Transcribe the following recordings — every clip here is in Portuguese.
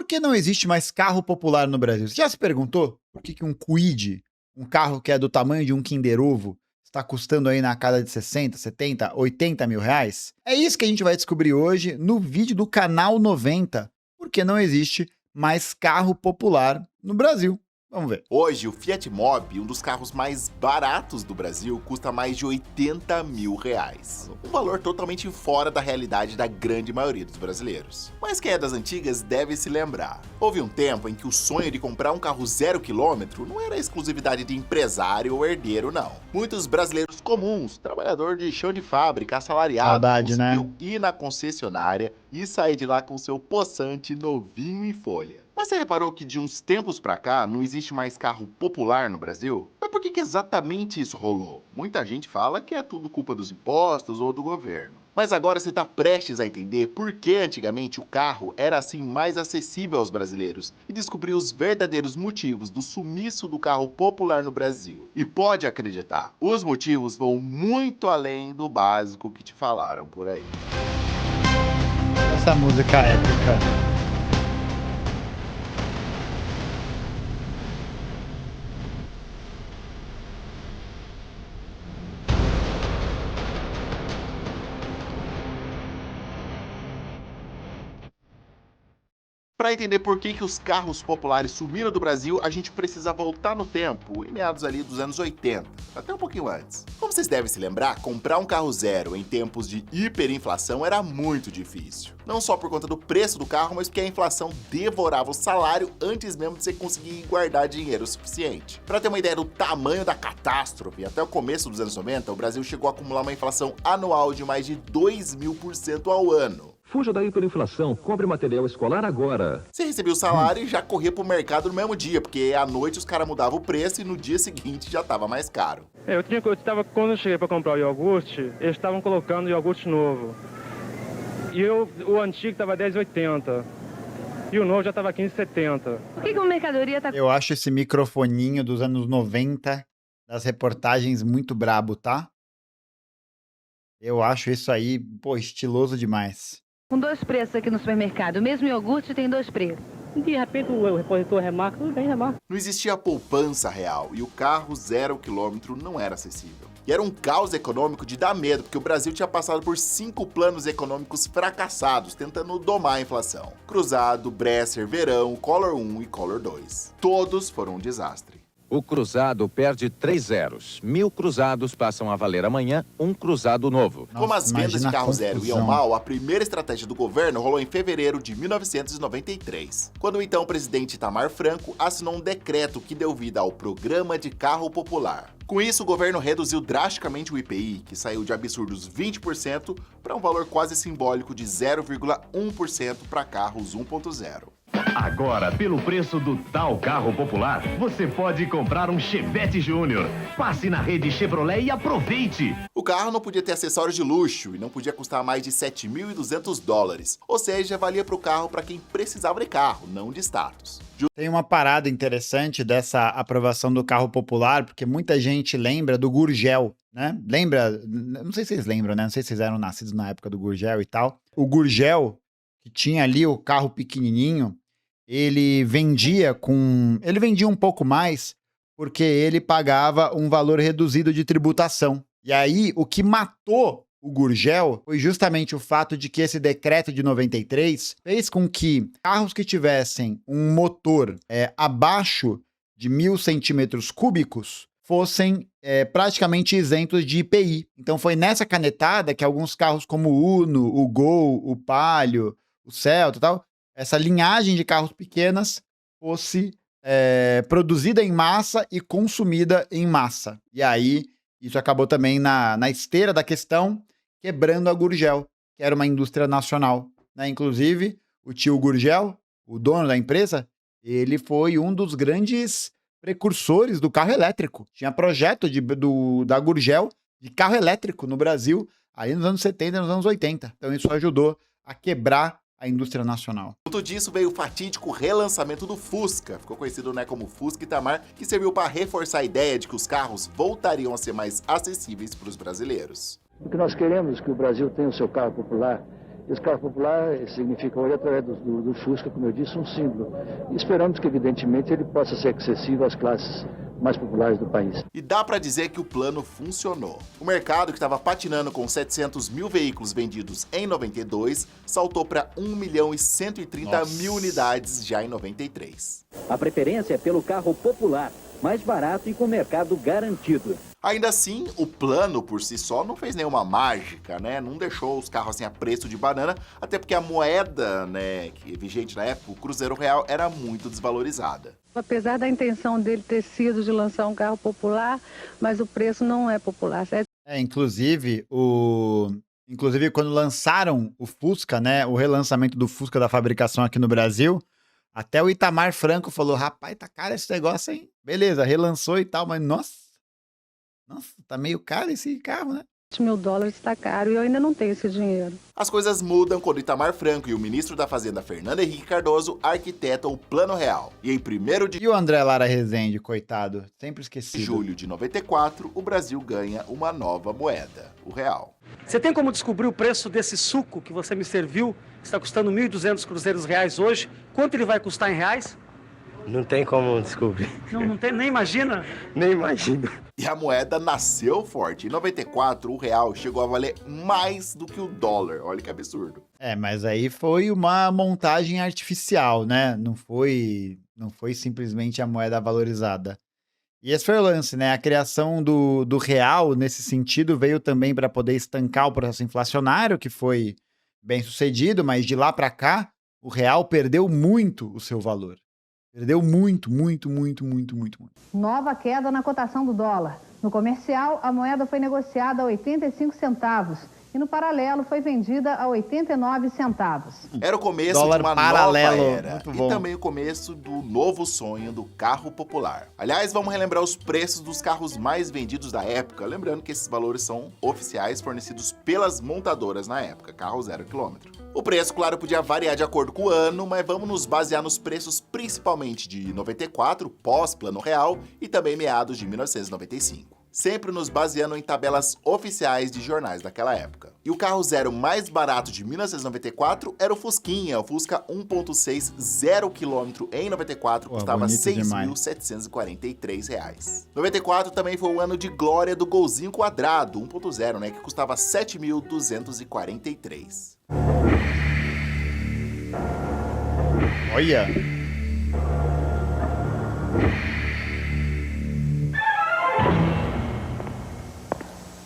que não existe mais carro popular no Brasil? Você já se perguntou por que um Kwid, um carro que é do tamanho de um Kinder Ovo, está custando aí na casa de 60, 70, 80 mil reais? É isso que a gente vai descobrir hoje no vídeo do Canal 90, porque não existe mais carro popular no Brasil. Vamos ver. Hoje, o Fiat Mobi, um dos carros mais baratos do Brasil, custa mais de 80 mil reais. Um valor totalmente fora da realidade da grande maioria dos brasileiros. Mas quem é das antigas deve se lembrar. Houve um tempo em que o sonho de comprar um carro 0 km não era exclusividade de empresário ou herdeiro, não. Muitos brasileiros comuns, trabalhador de chão de fábrica, assalariado, Saudade, né? conseguiu ir na concessionária e sair de lá com seu possante novinho em folha. Mas você reparou que de uns tempos pra cá não existe mais carro popular no Brasil? Mas por que exatamente isso rolou? Muita gente fala que é tudo culpa dos impostos ou do governo. Mas agora você está prestes a entender por que antigamente o carro era assim mais acessível aos brasileiros e descobrir os verdadeiros motivos do sumiço do carro popular no Brasil. E pode acreditar, os motivos vão muito além do básico que te falaram por aí. Essa música épica. Para entender por que os carros populares sumiram do Brasil, a gente precisa voltar no tempo, em meados ali dos anos 80, até um pouquinho antes. Como vocês devem se lembrar, comprar um carro zero em tempos de hiperinflação era muito difícil. Não só por conta do preço do carro, mas porque a inflação devorava o salário antes mesmo de você conseguir guardar dinheiro suficiente. Para ter uma ideia do tamanho da catástrofe, até o começo dos anos 90, o Brasil chegou a acumular uma inflação anual de mais de 2.000% ao ano. Fuja da hiperinflação, compre material escolar agora. Você recebia o salário e já corria pro mercado no mesmo dia, porque à noite os caras mudavam o preço e no dia seguinte já tava mais caro. Quando eu cheguei para comprar o iogurte, eles estavam colocando iogurte novo. E o antigo estava R$10,80. E o novo já estava R$15,70. Por que uma mercadoria tá... Eu acho esse microfoninho dos anos 90 das reportagens muito brabo, tá? Eu acho isso aí, pô, estiloso demais. com dois preços aqui no supermercado? O mesmo iogurte tem dois preços. De repente o repositor remarca, tudo bem, remarca. Não existia poupança real e o carro 0 km não era acessível. E era um caos econômico de dar medo, porque o Brasil tinha passado por 5 planos econômicos fracassados, tentando domar a inflação. Cruzado, Bresser, Verão, Collor 1 e Collor 2. Todos foram um desastre. O cruzado perde 3 zeros. 1.000 cruzados passam a valer amanhã um cruzado novo. Como as vendas de carro zero iam mal, a primeira estratégia do governo rolou em fevereiro de 1993, quando o então presidente Itamar Franco assinou um decreto que deu vida ao Programa de Carro Popular. Com isso, o governo reduziu drasticamente o IPI, que saiu de absurdos 20% para um valor quase simbólico de 0,1% para carros 1.0. Agora, pelo preço do tal carro popular, você pode comprar um Chevette Júnior. Passe na rede Chevrolet e aproveite! O carro não podia ter acessórios de luxo e não podia custar mais de $7.200, ou seja, valia para o carro para quem precisava de carro, não de status. Tem uma parada interessante dessa aprovação do carro popular, porque muita gente lembra do Gurgel, né? Lembra? Não sei se vocês lembram, né? Não sei se vocês eram nascidos na época do Gurgel e tal. O Gurgel, que tinha ali o carro pequenininho, ele vendia um pouco mais porque ele pagava um valor reduzido de tributação. E aí, o que matou o Gurgel foi justamente o fato de que esse decreto de 93 fez com que carros que tivessem um motor abaixo de 1.000 centímetros cúbicos fossem praticamente isentos de IPI. Então foi nessa canetada que alguns carros como o Uno, o Gol, o Palio, o Celta e tal, essa linhagem de carros pequenas fosse produzida em massa e consumida em massa. E aí, isso acabou também na esteira da questão, quebrando a Gurgel, que era uma indústria nacional, né? Inclusive, o tio Gurgel, o dono da empresa, ele foi um dos grandes precursores do carro elétrico. Tinha projeto da Gurgel de carro elétrico no Brasil, aí nos anos 70 e nos anos 80. Então isso ajudou a quebrar a indústria nacional. Junto disso veio o fatídico relançamento do Fusca, ficou conhecido como Fusca Itamar, que serviu para reforçar a ideia de que os carros voltariam a ser mais acessíveis para os brasileiros. O que nós queremos é que o Brasil tenha o seu carro popular Esse carro popular significa hoje, através do Fusca, como eu disse, um símbolo. E esperamos que, evidentemente, ele possa ser acessível às classes mais populares do país. E dá pra dizer que o plano funcionou. O mercado, que estava patinando com 700 mil veículos vendidos em 92, saltou para 1 milhão e 130 mil unidades já em 93. A preferência é pelo carro popular, mais barato e com mercado garantido. Ainda assim, o plano por si só não fez nenhuma mágica, né? Não deixou os carros assim a preço de banana, até porque a moeda, né, que é vigente na época, o Cruzeiro Real, era muito desvalorizada. Apesar da intenção dele ter sido de lançar um carro popular, mas o preço não é popular, certo? Inclusive, quando lançaram o Fusca, né, o relançamento do Fusca da fabricação aqui no Brasil, até o Itamar Franco falou, rapaz, tá caro esse negócio, hein? Beleza, relançou e tal, mas nossa, tá meio caro esse carro, né? $1.000 está caro e eu ainda não tenho esse dinheiro. As coisas mudam quando Itamar Franco e o ministro da Fazenda, Fernando Henrique Cardoso, arquitetam o Plano Real. E em 1º de E o André Lara Rezende, coitado, sempre esquecido. julho de 94, o Brasil ganha uma nova moeda, o real. Você tem como descobrir o preço desse suco que você me serviu, que está custando 1.200 cruzeiros reais hoje? Quanto ele vai custar em reais? Não tem como descobrir. Não tem, nem imagina? Nem imagino. E a moeda nasceu forte. Em 94, o real chegou a valer mais do que o dólar. Olha que absurdo. Mas aí foi uma montagem artificial, né? Não foi simplesmente a moeda valorizada. E esse foi o lance, né? A criação do real, nesse sentido, veio também para poder estancar o processo inflacionário, que foi bem sucedido, mas de lá para cá, o real perdeu muito o seu valor. Perdeu muito. Nova queda na cotação do dólar. No comercial, a moeda foi negociada a 85 centavos e no paralelo foi vendida a 89 centavos. Era o começo Dólar de uma paralelo, nova era muito e bom. também o começo do novo sonho do carro popular. Aliás, vamos relembrar os preços dos carros mais vendidos da época, lembrando que esses valores são oficiais fornecidos pelas montadoras na época, carro 0 km. O preço, claro, podia variar de acordo com o ano, mas vamos nos basear nos preços principalmente de 94, pós-Plano Real, e também meados de 1995. Sempre nos baseando em tabelas oficiais de jornais daquela época. E o carro zero mais barato de 1994 era o Fusquinha, o Fusca 1.6 0 km em 94, custava R$ 6.743. 94 também foi o ano de glória do Golzinho quadrado, 1.0, né, que custava R$ 7.243. Olha!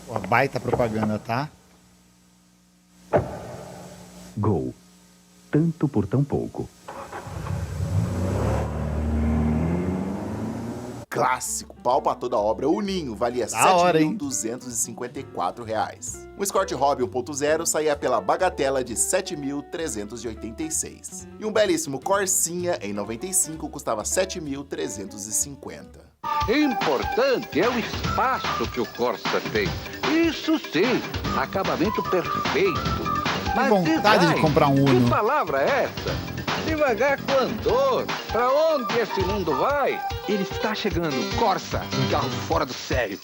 Pô, baita propaganda, tá? Gol. Tanto por tão pouco. Clássico, pau pra toda obra, o Ninho valia R$ Da hora, hein? 7.254. Um Escort Hobby 1.0 saía pela bagatela de R$ 7.386. E um belíssimo Corsinha em 95 custava R$ 7.350. Importante é o espaço que o Corsa tem. Isso sim, acabamento perfeito. Que vontade de comprar um Uno. Que palavra é essa? Devagar com o andor. Pra onde esse mundo vai? Ele está chegando. Corsa, um carro fora do sério.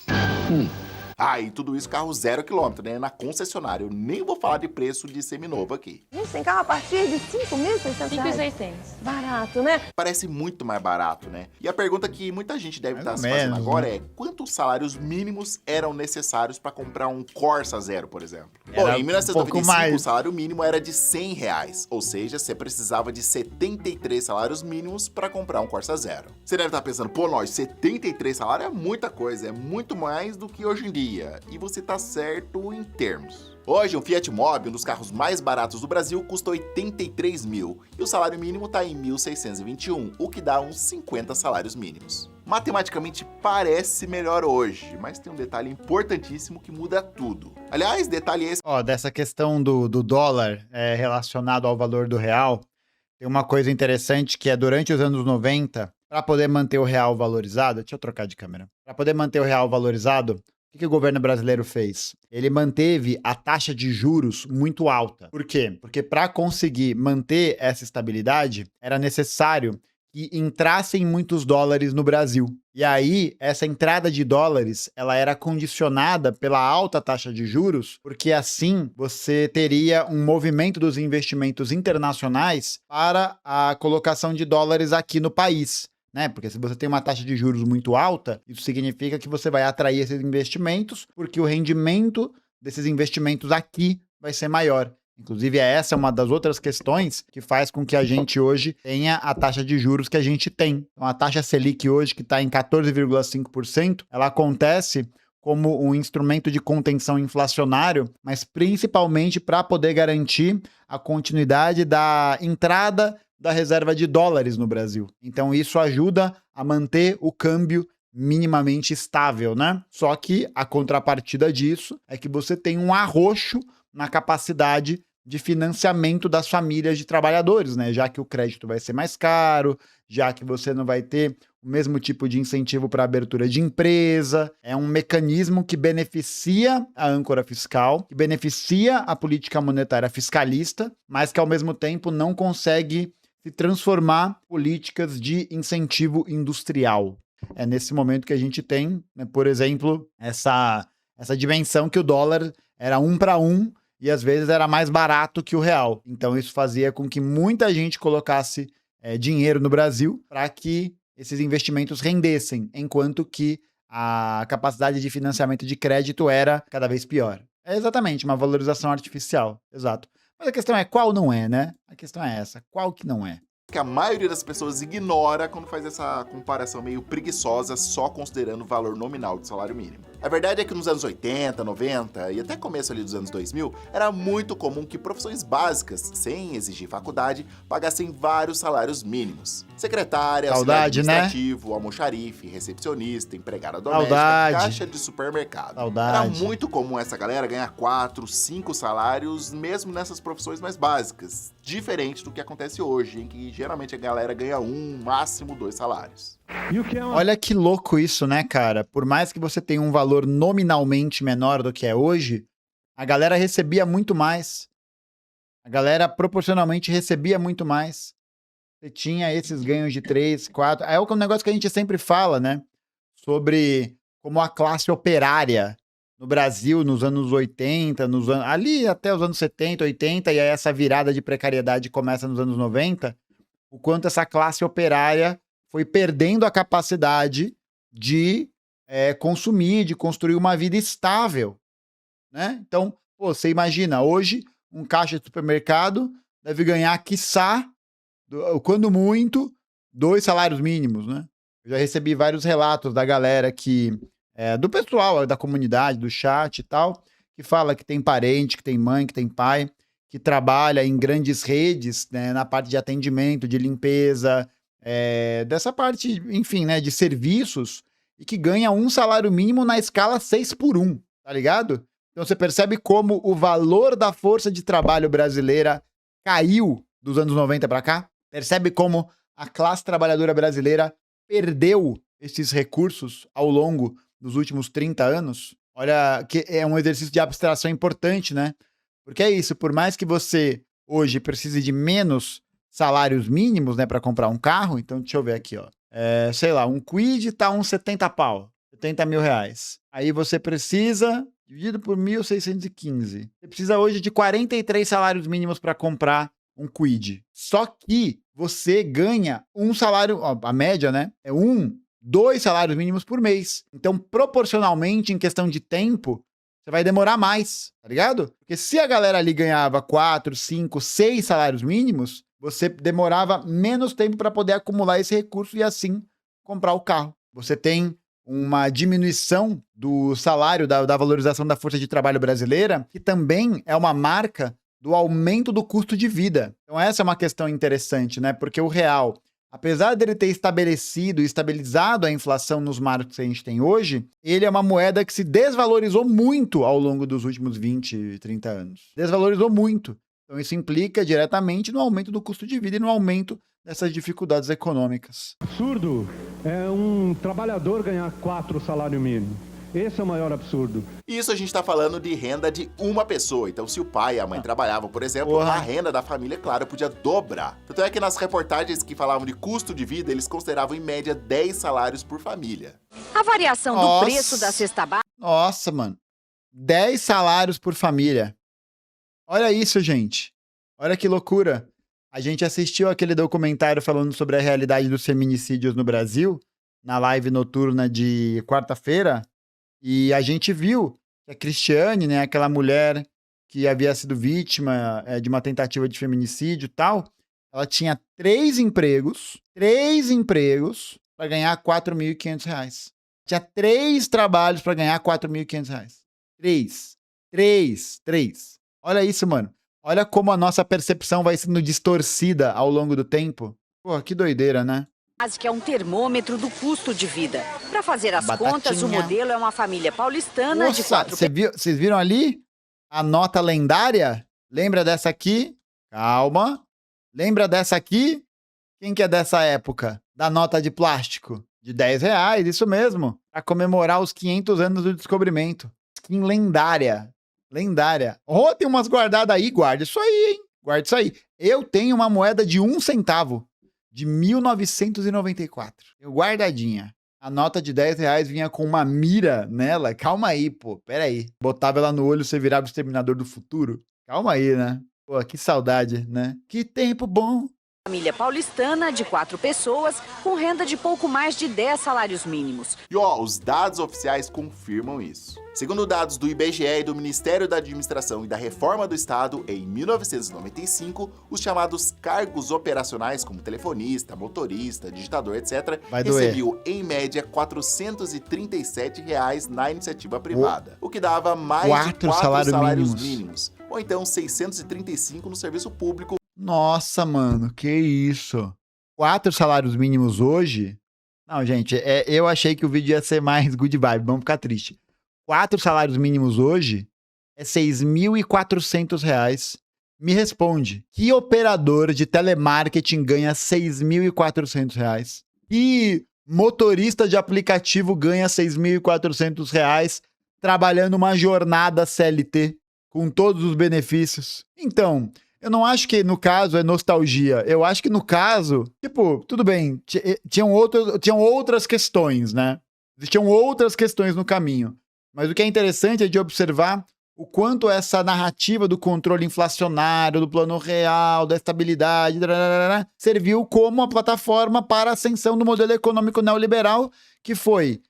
E tudo isso carro 0 km, né? Na concessionária. Eu nem vou falar de preço de seminovo aqui. Gente, tem carro a partir de R$ 5.600. 5.600. Barato, né? Parece muito mais barato, né? E a pergunta que muita gente deve estar Mais se ou fazendo menos, agora né? é: quantos salários mínimos eram necessários para comprar um Corsa Zero, por exemplo? Bom, Era em um 1995 pouco mais. o salário mínimo era de R$100, ou seja, você precisava de 73 salários mínimos para comprar um Corsa Zero. Você deve estar pensando, pô, nós, 73 salários é muita coisa, é muito mais do que hoje em dia. E você tá certo em termos. Hoje, um Fiat Mobi, um dos carros mais baratos do Brasil, custa 83 mil e o salário mínimo tá em 1.621, o que dá uns 50 salários mínimos. Matematicamente parece melhor hoje, mas tem um detalhe importantíssimo que muda tudo. Aliás, detalhe esse... Dessa questão do dólar relacionado ao valor do real, tem uma coisa interessante que é durante os anos 90, para poder manter o real valorizado, deixa eu trocar de câmera, para poder manter o real valorizado, o que o governo brasileiro fez? Ele manteve a taxa de juros muito alta. Por quê? Porque para conseguir manter essa estabilidade, era necessário que entrassem muitos dólares no Brasil. E aí, essa entrada de dólares, ela era condicionada pela alta taxa de juros, porque assim você teria um movimento dos investimentos internacionais para a colocação de dólares aqui no país, né? Porque se você tem uma taxa de juros muito alta, isso significa que você vai atrair esses investimentos, porque o rendimento desses investimentos aqui vai ser maior. Inclusive, essa é uma das outras questões que faz com que a gente hoje tenha a taxa de juros que a gente tem. Então, a taxa Selic hoje, que está em 14,5%, ela acontece como um instrumento de contenção inflacionário, mas principalmente para poder garantir a continuidade da entrada da reserva de dólares no Brasil. Então, isso ajuda a manter o câmbio minimamente estável, né? Só que a contrapartida disso é que você tem um arroxo na capacidade de financiamento das famílias de trabalhadores, né? Já que o crédito vai ser mais caro, já que você não vai ter o mesmo tipo de incentivo para abertura de empresa. É um mecanismo que beneficia a âncora fiscal, que beneficia a política monetária fiscalista, mas que ao mesmo tempo não consegue se transformar em políticas de incentivo industrial. É nesse momento que a gente tem, né, por exemplo, essa dimensão que o dólar era 1 para 1, e às vezes era mais barato que o real. Então isso fazia com que muita gente colocasse dinheiro no Brasil para que esses investimentos rendessem, enquanto que a capacidade de financiamento de crédito era cada vez pior. É exatamente uma valorização artificial, exato. Mas a questão é qual não é, né? A questão é essa, qual que não é? Que a maioria das pessoas ignora quando faz essa comparação meio preguiçosa só considerando o valor nominal do salário mínimo. A verdade é que nos anos 80, 90 e até começo ali dos anos 2000, era muito comum que profissões básicas, sem exigir faculdade, pagassem vários salários mínimos. Secretária, auxiliar administrativo, almoxarife, recepcionista, empregada doméstica, caixa de supermercado. Era muito comum essa galera ganhar 4, 5 salários, mesmo nessas profissões mais básicas. Diferente do que acontece hoje, em que geralmente a galera ganha 1, máximo 2 salários. Olha que louco isso, né, cara? Por mais que você tenha um valor nominalmente menor do que é hoje, a galera recebia muito mais. A galera proporcionalmente recebia muito mais. Você tinha esses ganhos de 3, 4... É um negócio que a gente sempre fala, né? Sobre como a classe operária no Brasil, nos anos 80, ali até os anos 70, 80, e aí essa virada de precariedade começa nos anos 90, o quanto essa classe operária foi perdendo a capacidade de consumir, de construir uma vida estável, né? Então, você imagina, hoje, um caixa de supermercado deve ganhar, quiçá, quando muito, 2 salários mínimos, né? Eu já recebi vários relatos da galera do pessoal, da comunidade, do chat e tal, que fala que tem parente, que tem mãe, que tem pai, que trabalha em grandes redes, né, na parte de atendimento, de limpeza, dessa parte, enfim, né, de serviços, e que ganha um salário mínimo na escala 6x1, tá ligado? Então você percebe como o valor da força de trabalho brasileira caiu dos anos 90 para cá? Percebe como a classe trabalhadora brasileira perdeu esses recursos ao longo dos últimos 30 anos? Olha, que é um exercício de abstração importante, né? Porque é isso, por mais que você hoje precise de menos salários mínimos, né, para comprar um carro, então deixa eu ver aqui, ó. Sei lá, um Kwid tá uns 70 pau, 70 mil reais. Aí você precisa, dividido por 1.615, você precisa hoje de 43 salários mínimos para comprar um Kwid. Só que você ganha um salário, ó, a média, né, é 2 salários mínimos por mês. Então, proporcionalmente, em questão de tempo, você vai demorar mais, tá ligado? Porque se a galera ali ganhava 4, 5, 6 salários mínimos, você demorava menos tempo para poder acumular esse recurso e assim comprar o carro. Você tem uma diminuição do salário, da valorização da força de trabalho brasileira, que também é uma marca do aumento do custo de vida. Então essa é uma questão interessante, né? Porque o real, apesar dele ter estabilizado a inflação nos marcos que a gente tem hoje, ele é uma moeda que se desvalorizou muito ao longo dos últimos 20, 30 anos. Desvalorizou muito. Então isso implica diretamente no aumento do custo de vida e no aumento dessas dificuldades econômicas. Absurdo é um trabalhador ganhar 4 salários mínimos. Esse é o maior absurdo. Isso a gente tá falando de renda de uma pessoa. Então, se o pai e a mãe trabalhavam, por exemplo, a renda da família, claro, podia dobrar. Tanto é que nas reportagens que falavam de custo de vida, eles consideravam em média 10 salários por família. A variação do preço da cesta básica... Nossa, mano. 10 salários por família. Olha isso, gente. Olha que loucura. A gente assistiu aquele documentário falando sobre a realidade dos feminicídios no Brasil, na live noturna de quarta-feira, e a gente viu que a Cristiane, né, aquela mulher que havia sido vítima de uma tentativa de feminicídio e tal, ela tinha 3 empregos para ganhar R$ 4.500. Tinha 3 trabalhos para ganhar R$ 4.500. 3. Olha isso, mano. Olha como a nossa percepção vai sendo distorcida ao longo do tempo. Pô, que doideira, né? Que é um termômetro do custo de vida. Para fazer as contas, o modelo é uma família paulistana de 4... Vocês viram ali a nota lendária? Lembra dessa aqui? Calma. Lembra dessa aqui? Quem que é dessa época? Da nota de plástico? De R$10, isso mesmo. Para comemorar os 500 anos do descobrimento. Skin lendária. Oh, tem umas guardadas aí. Guarda isso aí, hein? Guarda isso aí. Eu tenho uma moeda de 1 centavo. De 1994. Eu guardadinha. A nota de R$10 vinha com uma mira nela. Calma aí, pô. Pera aí. Botava ela no olho, você virava o Exterminador do Futuro. Calma aí, né? Pô, que saudade, né? Que tempo bom. Família paulistana de 4 pessoas com renda de pouco mais de 10 salários mínimos. E os dados oficiais confirmam isso. Segundo dados do IBGE e do Ministério da Administração e da Reforma do Estado, em 1995, os chamados cargos operacionais como telefonista, motorista, digitador, etc., recebiam em média R$ 437 na iniciativa privada, o que dava mais de 4 salários mínimos, ou então 635 no serviço público. Nossa, mano, que isso? 4 salários mínimos hoje? Não, gente, eu achei que o vídeo ia ser mais good vibe, vamos ficar triste. 4 salários mínimos hoje é R$ 6.400. Me responde, que operador de telemarketing ganha R$ 6.400? Que motorista de aplicativo ganha R$ 6.400 trabalhando uma jornada CLT com todos os benefícios? Então... eu não acho que no caso é nostalgia. Eu acho que no caso, tipo, tudo bem, tinham outras questões, né? Existiam outras questões no caminho. Mas o que é interessante é de observar o quanto essa narrativa do controle inflacionário, do plano real, da estabilidade, serviu como a plataforma para a ascensão do modelo econômico neoliberal, que foi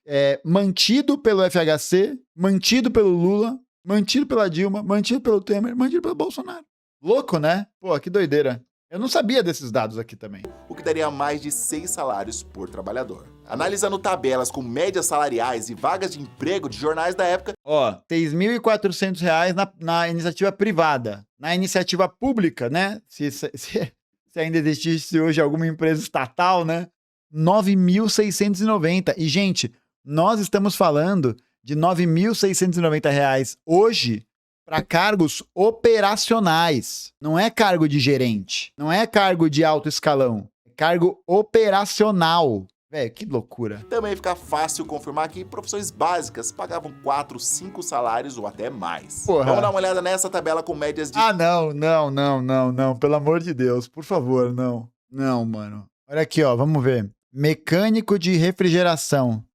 mantido pelo FHC, mantido pelo Lula, mantido pela Dilma, mantido pelo Temer, mantido pelo Bolsonaro. Louco, né? Pô, que doideira. Eu não sabia desses dados aqui também. O que daria mais de 6 salários por trabalhador. Analisando tabelas com médias salariais e vagas de emprego de jornais da época... R$ 6.400 na iniciativa privada. Na iniciativa pública, né? Se ainda existisse hoje alguma empresa estatal, né? R$ 9.690. E, gente, nós estamos falando de R$ 9.690 hoje... para cargos operacionais. Não é cargo de gerente. Não é cargo de alto escalão. É cargo operacional. Velho, que loucura. Também fica fácil confirmar que profissões básicas pagavam 4, 5 salários ou até mais. Porra. Vamos dar uma olhada nessa tabela com médias de... Ah, não. Pelo amor de Deus. Por favor, não. Não, mano. Olha aqui, ó. Vamos ver. Mecânico de refrigeração.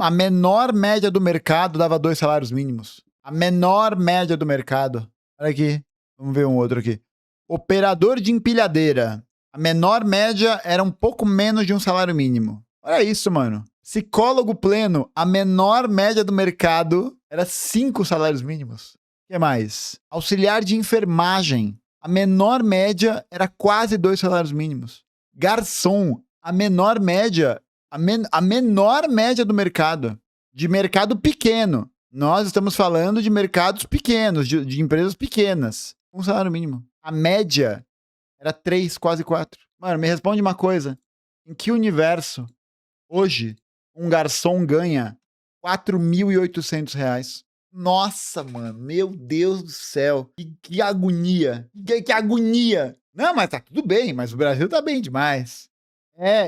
A menor média do mercado dava 2 salários mínimos. A menor média do mercado. Olha aqui. Vamos ver um outro aqui. Operador de empilhadeira. A menor média era um pouco menos de 1 salário mínimo. Olha isso, mano. Psicólogo pleno. A menor média do mercado era 5 salários mínimos. O que mais? Auxiliar de enfermagem. A menor média era quase 2 salários mínimos. Garçom. A menor média. A menor média do mercado. De mercado pequeno. Nós estamos falando de mercados pequenos, de empresas pequenas. 1 salário mínimo. A média era 3, quase 4. Mano, me responde uma coisa. Em que universo, hoje, um garçom ganha R$ 4.800? Nossa, mano. Meu Deus do céu. Que agonia. Que agonia. Não, mas tá tudo bem. Mas o Brasil tá bem demais.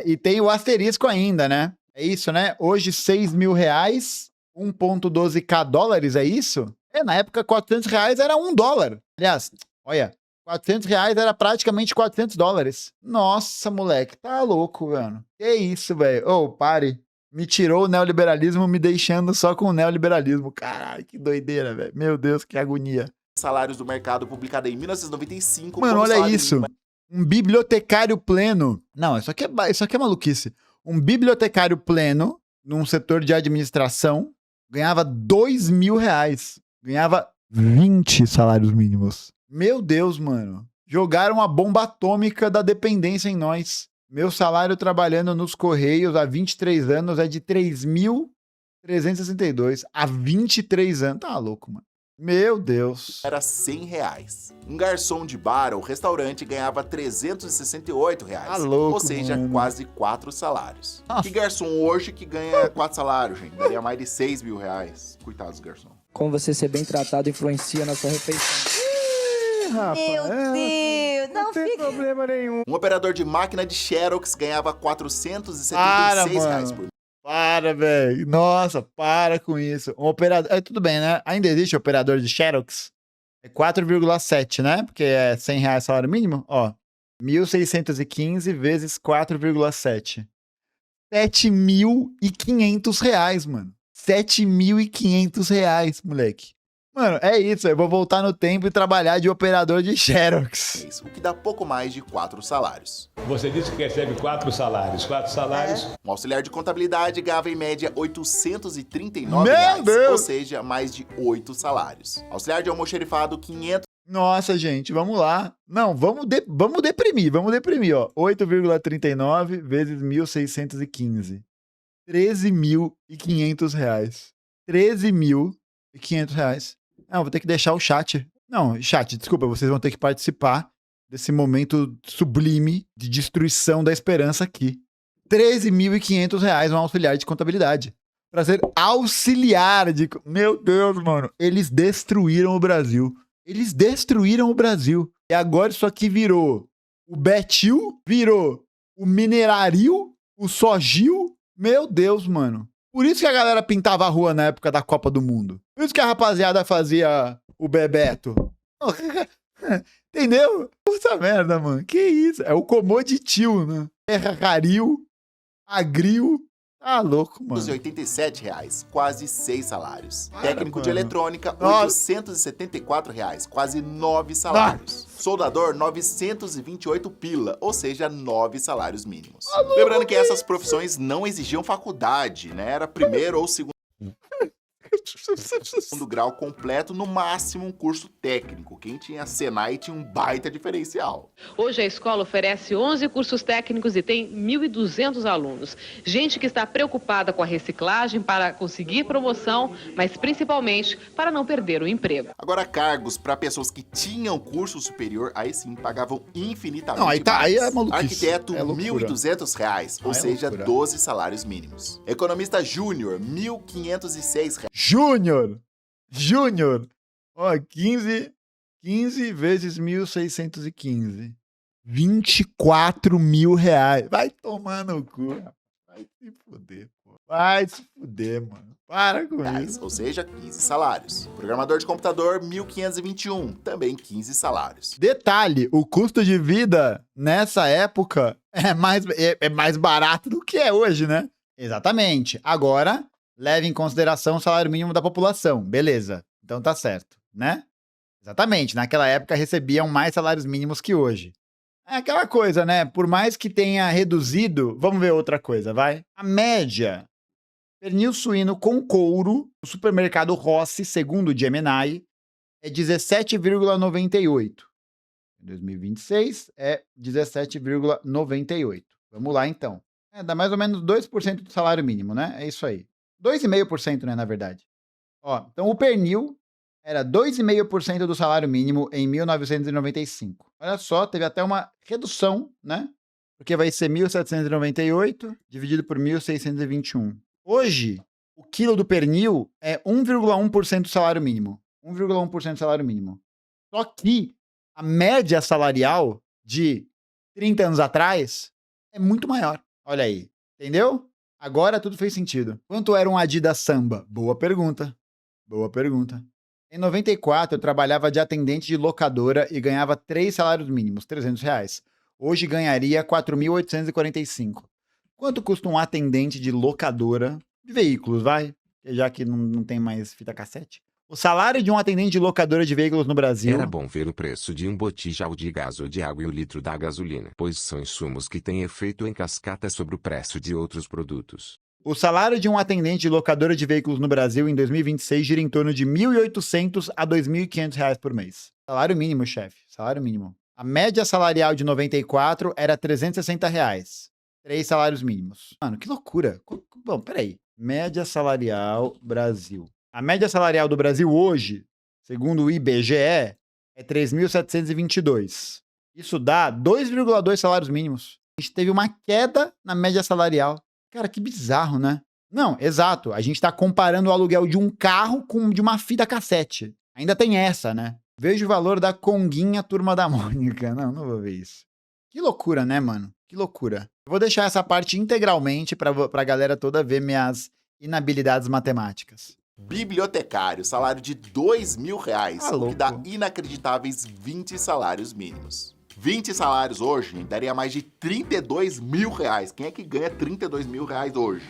E tem o asterisco ainda, né? É isso, né? Hoje, R$ 6.000... 1,12k dólares, é isso? Na época, R$400 era $1. Aliás, olha, R$400 era praticamente $400. Nossa, moleque, tá louco, mano. Que isso, velho? Ô, pare. Me tirou o neoliberalismo, me deixando só com o neoliberalismo. Caralho, que doideira, velho. Meu Deus, que agonia. Salários do mercado, publicado em 1995. Mano, olha isso. Um bibliotecário pleno. Não, isso aqui é maluquice. Um bibliotecário pleno, num setor de administração, ganhava R$2.000. Ganhava 20 salários mínimos. Meu Deus, mano. Jogaram a bomba atômica da dependência em nós. Meu salário trabalhando nos Correios há 23 anos é de 3.362. Há 23 anos. Tá louco, mano. Meu Deus. Era R$100. Um garçom de bar ou restaurante ganhava R$368. Tá louco, ou seja, mano. quase 4 salários. Nossa. Que garçom hoje que ganha 4 salários, gente? Daria mais de R$6.000. Coitados do garçom. Como você ser bem tratado influencia na sua refeição. Meu Deus, não tem problema nenhum. Um operador de máquina de Xerox ganhava R$476 por mês. Para, velho. Nossa, para com isso. Um operador... tudo bem, né? Ainda existe operador de Xerox? É 4,7, né? Porque é R$100 salário mínimo. Ó, 1.615 vezes 4,7. R$7.500, mano. R$7.500, moleque. Mano, é isso. Eu vou voltar no tempo e trabalhar de operador de Xerox. O que dá pouco mais de 4 salários. Você disse que recebe 4 salários. 4 salários. Um auxiliar de contabilidade ganhava em média R$839. Meu Deus! Ou seja, mais de 8 salários. Auxiliar de almoxerifado, 500. Nossa, gente, vamos lá. Não, vamos deprimir, ó. 8,39 vezes 1.615. R$13.500. R$13.500. Não, vou ter que deixar o chat. Não, chat, desculpa, vocês vão ter que participar desse momento sublime de destruição da esperança aqui. R$13.500 um auxiliar de contabilidade. Pra ser auxiliar de... Meu Deus, mano. Eles destruíram o Brasil. E agora isso aqui virou o Betil, virou o Mineraril, o Sogil. Meu Deus, mano. Por isso que a galera pintava a rua na época da Copa do Mundo. Por isso que a rapaziada fazia o Bebeto. Entendeu? Puta merda, mano. Que isso? É o Comoditil, né? Terraril, Agril. Tá louco, mano. R$87, quase 6 salários. Técnico de mano. eletrônica, R$874, quase 9 salários. Soldador, 928 pila, ou seja, 9 salários mínimos. Lembrando que essas profissões não exigiam faculdade, né? Era primeiro ou segundo grau completo, no máximo um curso técnico. Quem tinha Senai tinha um baita diferencial. Hoje a escola oferece 11 cursos técnicos e tem 1.200 alunos. Gente que está preocupada com a reciclagem para conseguir promoção, mas principalmente para não perder o emprego. Agora, cargos para pessoas que tinham curso superior, aí sim pagavam infinitamente Não, aí mais. é maluquice. Arquiteto, É loucura. R$1.200, ou seja, loucura. 12 salários mínimos. Economista júnior, R$1.506. Júnior. Ó, 15 vezes 1.615. R$24.000. Vai tomar no cu, rapaz. Vai se fuder, pô. Vai se fuder, mano. Para com isso. Ou seja, 15 salários. Programador de computador, 1.521, também 15 salários. Detalhe, o custo de vida nessa época é mais barato do que é hoje, né? Exatamente. Agora, leve em consideração o salário mínimo da população. Beleza. Então tá certo, né? Exatamente. Naquela época recebiam mais salários mínimos que hoje. É aquela coisa, né? Por mais que tenha reduzido, vamos ver outra coisa, vai. A média pernil suíno com couro no supermercado Rossi, segundo o Gemini, é 17,98. Em 2026 é 17,98. Vamos lá, então. Dá mais ou menos 2% do salário mínimo, né? É isso aí. 2,5%, né, na verdade. Ó, então o pernil era 2,5% do salário mínimo em 1995. Olha só, teve até uma redução, né? Porque vai ser 1.798 dividido por 1.621. Hoje, o quilo do pernil é 1,1% do salário mínimo. 1,1% do salário mínimo. Só que a média salarial de 30 anos atrás é muito maior. Olha aí, entendeu? Agora tudo fez sentido. Quanto era um Adidas Samba? Boa pergunta. Boa pergunta. Em 94, eu trabalhava de atendente de locadora e ganhava 3 salários mínimos, R$300. Hoje ganharia 4.845. Quanto custa um atendente de locadora de veículos, vai? Já que não tem mais fita cassete. O salário de um atendente de locadora de veículos no Brasil... Era bom ver o preço de um botijal de gás ou de água e o litro da gasolina, pois são insumos que têm efeito em cascata sobre o preço de outros produtos. O salário de um atendente de locadora de veículos no Brasil em 2026 gira em torno de R$1.800 a R$2.500 por mês. Salário mínimo, chefe. Salário mínimo. A média salarial de 94 era R$360. 3 salários mínimos. Mano, que loucura. Bom, peraí. Média salarial Brasil. A média salarial do Brasil hoje, segundo o IBGE, é 3.722. Isso dá 2,2 salários mínimos. A gente teve uma queda na média salarial. Cara, que bizarro, né? Não, exato. A gente tá comparando o aluguel de um carro com de uma fita cassete. Ainda tem essa, né? Veja o valor da Conguinha Turma da Mônica. Não vou ver isso. Que loucura, né, mano? Que loucura. Eu vou deixar essa parte integralmente pra galera toda ver minhas inabilidades matemáticas. Bibliotecário, salário de R$2.000, o que dá inacreditáveis 20 salários mínimos. 20 salários hoje daria mais de R$32.000. Quem é que ganha R$32.000 hoje,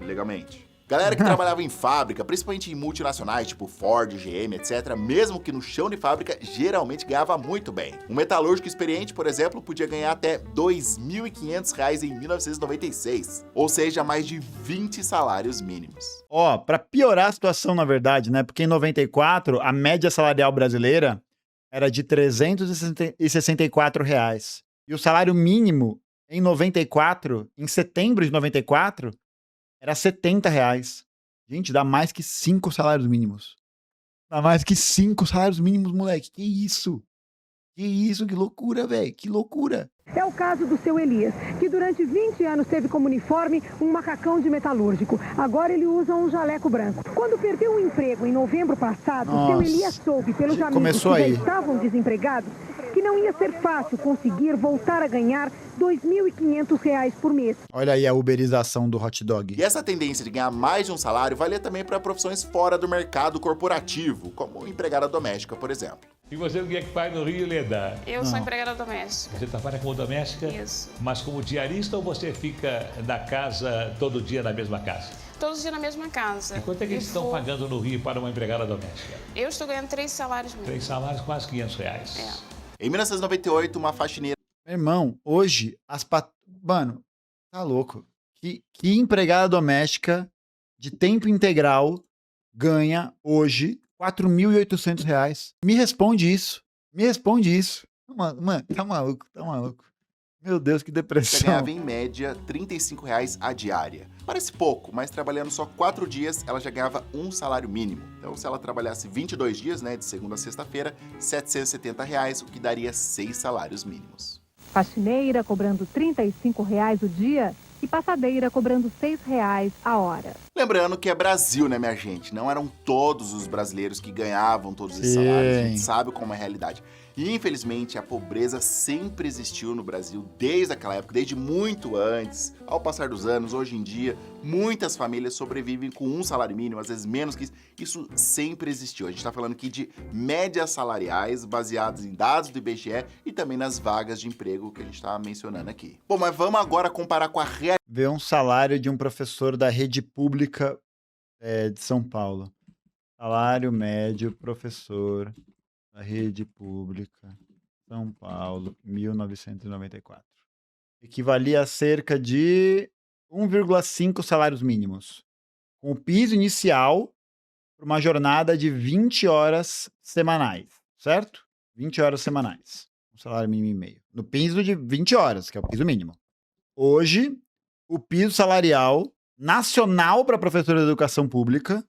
legalmente? Galera que trabalhava em fábrica, principalmente em multinacionais, tipo Ford, GM, etc., mesmo que no chão de fábrica, geralmente ganhava muito bem. Um metalúrgico experiente, por exemplo, podia ganhar até R$2.500 em 1996, ou seja, mais de 20 salários mínimos. Ó, pra piorar a situação, na verdade, né, porque em 94, a média salarial brasileira era de R$364. E o salário mínimo em 94, em setembro de 94, era R$70. Gente, dá mais que 5 salários mínimos. Dá mais que 5 salários mínimos, moleque. Que isso? Que isso? Que loucura, velho. Que loucura. É o caso do seu Elias, que durante 20 anos teve como uniforme um macacão de metalúrgico. Agora ele usa um jaleco branco. Quando perdeu o emprego em novembro passado, seu Elias soube pelos amigos que já estavam desempregados que não ia ser fácil conseguir voltar a ganhar R$2.500 por mês. Olha aí a uberização do hot dog. E essa tendência de ganhar mais de um salário valia também para profissões fora do mercado corporativo, como empregada doméstica, por exemplo. E você o que é que faz no Rio, Leda? Eu sou empregada doméstica. Você trabalha como doméstica? Isso. Mas como diarista ou você fica na casa todo dia na mesma casa? Todos os dias na mesma casa. E quanto é que eles estão pagando no Rio para uma empregada doméstica? Eu estou ganhando 3 salários mínimos. 3 salários, quase R$500. É. Em 1998, uma faxineira... Meu irmão, hoje, Mano, tá louco. Que empregada doméstica de tempo integral ganha hoje R$4.800? Me responde isso. Mano, tá maluco. Meu Deus, que depressão. Você ganhava, em média, R$35 a diária. Parece pouco, mas trabalhando só 4 dias, ela já ganhava um salário mínimo. Então, se ela trabalhasse 22 dias, né, de segunda a sexta-feira, R$770, o que daria 6 salários mínimos. Faxineira cobrando R$35 o dia e passadeira cobrando R$6 a hora. Lembrando que é Brasil, né, minha gente? Não eram todos os brasileiros que ganhavam todos esses salários. A gente sabe como é a realidade. E, infelizmente, a pobreza sempre existiu no Brasil desde aquela época, desde muito antes. Ao passar dos anos, hoje em dia, muitas famílias sobrevivem com um salário mínimo, às vezes menos que isso. Isso sempre existiu. A gente está falando aqui de médias salariais baseadas em dados do IBGE e também nas vagas de emprego que a gente está mencionando aqui. Bom, mas vamos agora comparar com a realidade. Ver um salário de um professor da rede pública de São Paulo. Salário médio, professor da rede pública, São Paulo, 1994. Equivalia a cerca de 1,5 salários mínimos. Com o piso inicial para uma jornada de 20 horas semanais, certo? 20 horas semanais. Um salário mínimo e meio. No piso de 20 horas, que é o piso mínimo. Hoje, o piso salarial nacional para professor de educação pública,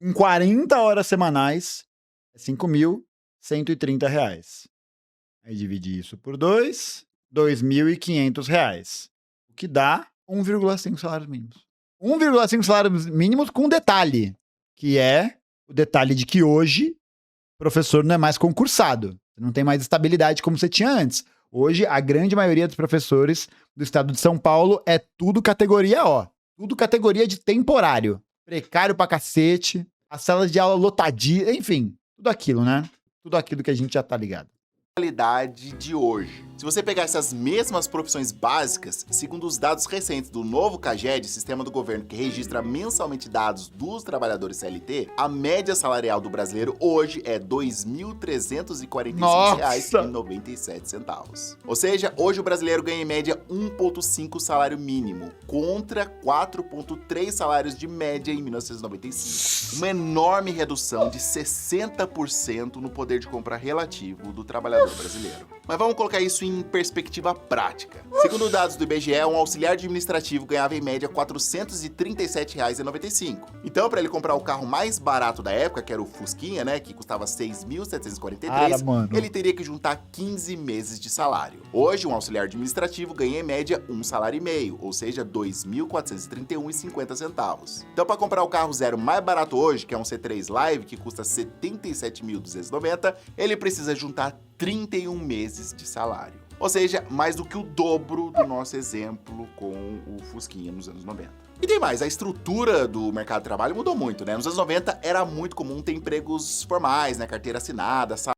em 40 horas semanais, é R$5.130. Aí divide isso por 2, R$2.500. O que dá 1,5 salários mínimos. 1,5 salários mínimos com detalhe, que é o detalhe de que hoje o professor não é mais concursado. Você não tem mais estabilidade como você tinha antes. Hoje, a grande maioria dos professores do estado de São Paulo é tudo categoria O. Tudo categoria de temporário. Precário pra cacete, as salas de aula lotadinhas, enfim, tudo aquilo, né? Tudo aquilo que a gente já tá ligado. Realidade de hoje. Se você pegar essas mesmas profissões básicas, segundo os dados recentes do novo CAGED, sistema do governo que registra mensalmente dados dos trabalhadores CLT, a média salarial do brasileiro hoje é R$ 2.346,97. Ou seja, hoje o brasileiro ganha em média 1,5 salário mínimo, contra 4,3 salários de média em 1995. Uma enorme redução de 60% no poder de compra relativo do trabalhador brasileiro. Mas vamos colocar isso em perspectiva prática. Segundo dados do IBGE, um auxiliar administrativo ganhava em média R$ 437,95. Então, para ele comprar o carro mais barato da época, que era o Fusquinha, né, que custava R$ 6.743, ele teria que juntar 15 meses de salário. Hoje, um auxiliar administrativo ganha em média um salário e meio, ou seja, R$ 2.431,50. Então, para comprar o carro zero mais barato hoje, que é um C3 Live, que custa R$ 77.290, ele precisa juntar 31 meses de salário. Ou seja, mais do que o dobro do nosso exemplo com o Fusquinha nos anos 90. E tem mais, a estrutura do mercado de trabalho mudou muito, né? Nos anos 90 era muito comum ter empregos formais, né? Carteira assinada, sabe?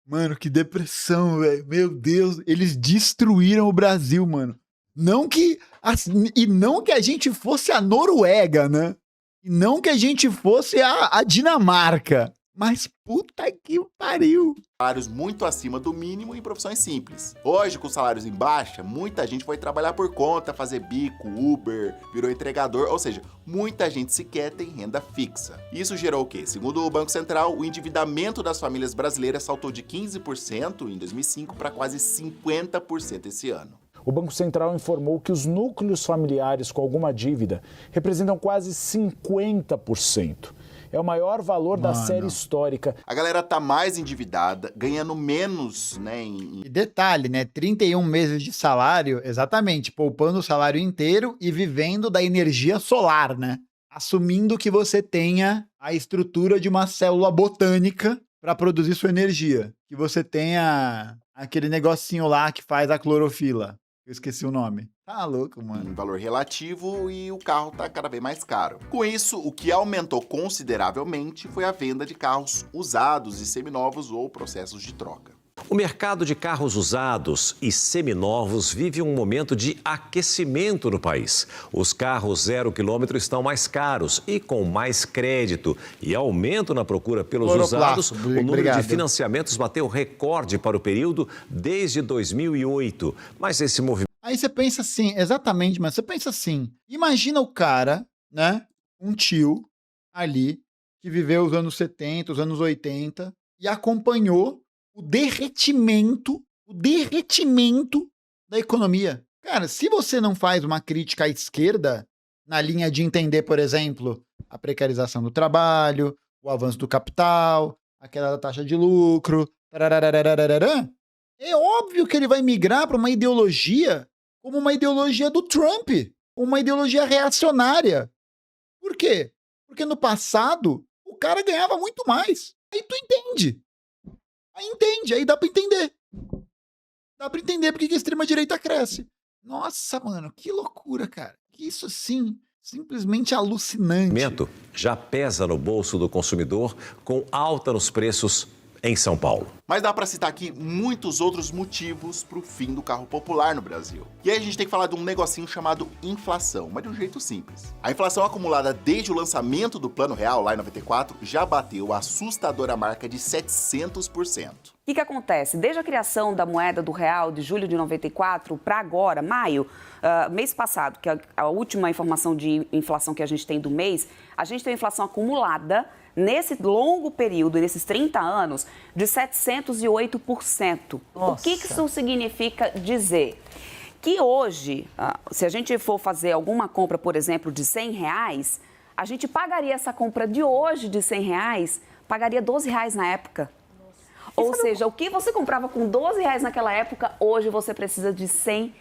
Mano, que depressão, velho. Meu Deus, eles destruíram o Brasil, mano. Não que a gente fosse a Noruega, né? E não que a gente fosse a Dinamarca. Mas puta que pariu. Salários muito acima do mínimo em profissões simples. Hoje, com salários em baixa, muita gente foi trabalhar por conta, fazer bico, Uber, virou entregador, ou seja, muita gente sequer tem renda fixa. Isso gerou o quê? Segundo o Banco Central, o endividamento das famílias brasileiras saltou de 15% em 2005 para quase 50% esse ano. O Banco Central informou que os núcleos familiares com alguma dívida representam quase 50%. É o maior valor da série histórica. A galera tá mais endividada, ganhando menos, né? E detalhe, né? 31 meses de salário, exatamente, poupando o salário inteiro e vivendo da energia solar, né? Assumindo que você tenha a estrutura de uma célula botânica para produzir sua energia. Que você tenha aquele negocinho lá que faz a clorofila. Eu esqueci o nome. Tá louco, mano. Um valor relativo e o carro tá cada vez mais caro. Com isso, o que aumentou consideravelmente foi a venda de carros usados e seminovos ou processos de troca. O mercado de carros usados e seminovos vive um momento de aquecimento no país. Os carros 0 km estão mais caros e com mais crédito. E aumento na procura pelos usados, o número de financiamentos bateu recorde para o período desde 2008. Mas esse movimento... Aí você pensa assim, exatamente, mas você pensa assim, imagina o cara, né, um tio ali, que viveu os anos 70, os anos 80, e acompanhou o derretimento da economia. Cara, se você não faz uma crítica à esquerda, na linha de entender, por exemplo, a precarização do trabalho, o avanço do capital, a queda da taxa de lucro, é óbvio que ele vai migrar para uma ideologia como uma ideologia do Trump, uma ideologia reacionária. Por quê? Porque no passado, o cara ganhava muito mais. Aí tu entende. Aí dá pra entender. Dá pra entender porque que a extrema-direita cresce. Nossa, mano, que loucura, cara. Isso sim, simplesmente alucinante. Já pesa no bolso do consumidor com alta nos preços em São Paulo. Mas dá para citar aqui muitos outros motivos para o fim do carro popular no Brasil. E aí a gente tem que falar de um negocinho chamado inflação, mas de um jeito simples. A inflação acumulada desde o lançamento do Plano Real, lá em 94, já bateu a assustadora marca de 700%. O que acontece? Desde a criação da moeda do real de julho de 94 para agora, maio, mês passado, que é a última informação de inflação que a gente tem do mês, a gente tem inflação acumulada nesse longo período, nesses 30 anos, de 708%. Nossa. O que isso significa dizer? Que hoje, se a gente for fazer alguma compra, por exemplo, de R$100, a gente pagaria essa compra de hoje de R$100, pagaria R$12 na época. Ou seja, o que você comprava com R$12 naquela época, hoje você precisa de R$100